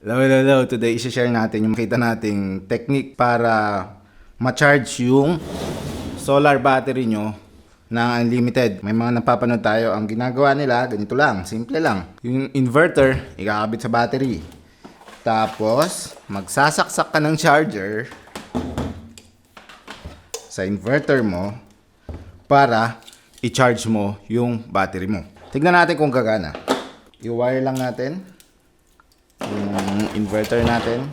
Hello. Today, isi-share natin yung makita nating technique para ma-charge yung solar battery nyo ng unlimited. May mga napapanood tayo, ang ginagawa nila, ganito lang, simple lang. Yung inverter, ikakabit sa battery. Tapos, magsasaksak ka ng charger sa inverter mo para i-charge mo yung battery mo. Tignan natin kung gagana. I-wire lang natin yung inverter natin.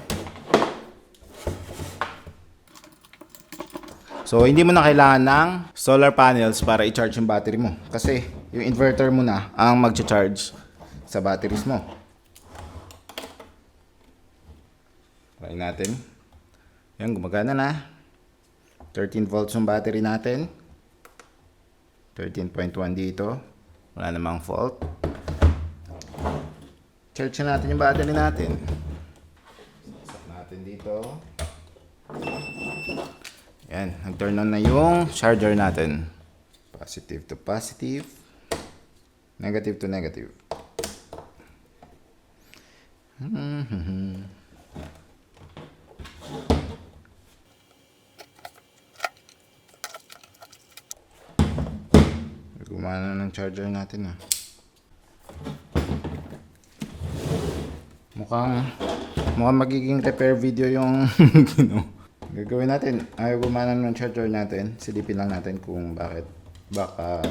So, hindi mo na kailangan ng solar panels para i-charge yung battery mo. Kasi, yung inverter mo na ang mag-charge sa batteries mo. Try natin. Yan, gumagana na. 13 volts yung battery natin. 13.1 dito. Wala namang fault. Charge na natin yung battery natin. Saksak natin dito. Yan, nag-turn on na yung charger natin. Positive to positive. Negative to negative. Gumana ng charger natin ah. Mukhang magiging repair video yung gagawin natin. Ayaw gumana ng charger natin. Silipin lang natin kung bakit. Baka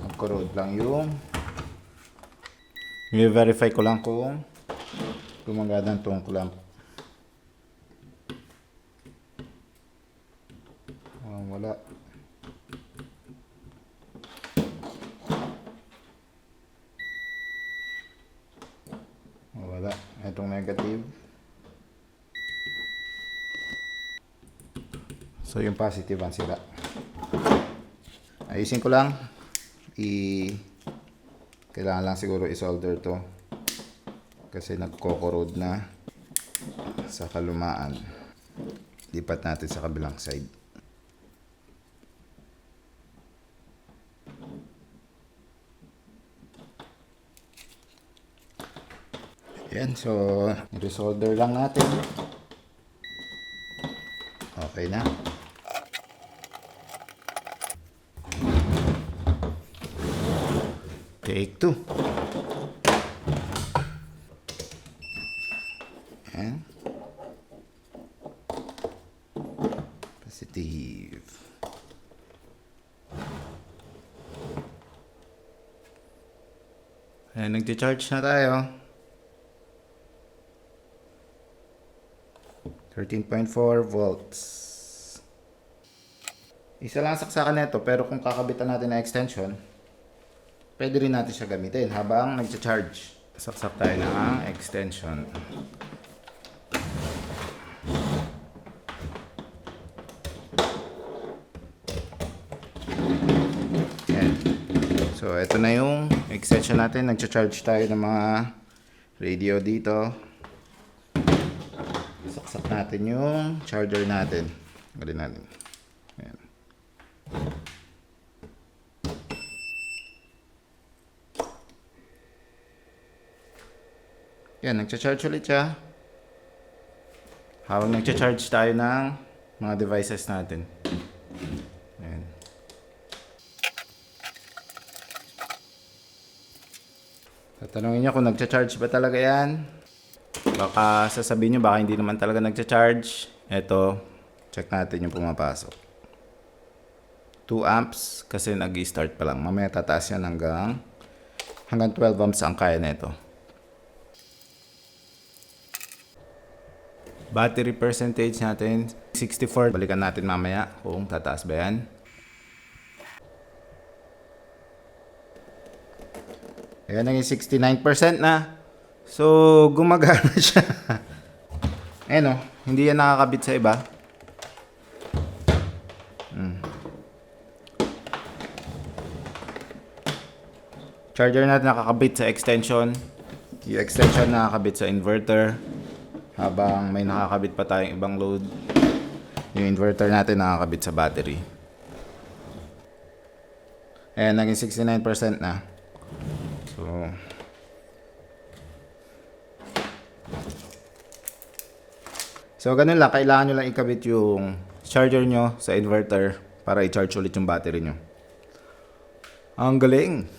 mag-corrode lang yung i-verify ko lang kung gumagana tong clamp. Wala. Wala. Itong negative. So, yung positive ang sila. Ayusin ko lang. Kailangan lang siguro i-solder to. Kasi nagko-corrode na sa kalumaan. Lipat natin sa kabilang side. Yan, so i-solder lang natin. Okay na. Take 2. Yan. Positive. Ayan, nag-charge na tayo. 13.4 volts. Isa lang saksakan nito, pero kung kakabitan natin na extension, pwede rin natin siya gamitin habang nagcha-charge. Saksak tayo ng extension. Yan. So, ito na yung extension natin. Nagcha-charge tayo ng mga radio dito. Saksak natin yung charger natin. Galin natin. Ayan. Yan, nagcha-charge ulit siya. Habang nagcha-charge tayo ng mga devices natin. Ayan. Tatanungin nyo kung nagcha-charge ba talaga yan. Baka sasabihin nyo, baka hindi naman talaga nagcha-charge. Ito, check natin yung pumapasok. 2 amps kasi nag-start pa lang. Mamaya tataas yan hanggang 12 amps ang kaya nito. Battery percentage natin, 64. Balikan natin mamaya kung tataas ba yan. Ayan, naging 69% na. So, gumagana siya. Ayan o, hindi yan nakakabit sa iba. Charger natin nakakabit sa extension. Yung extension nakakabit sa inverter. Habang may nakakabit pa tayong ibang load, yung inverter natin nakakabit sa battery. Ayan, naging 69% na. So, So, ganun lang. Kailangan nyo lang ikabit yung charger nyo sa inverter para i-charge ulit yung battery nyo. Ang galing!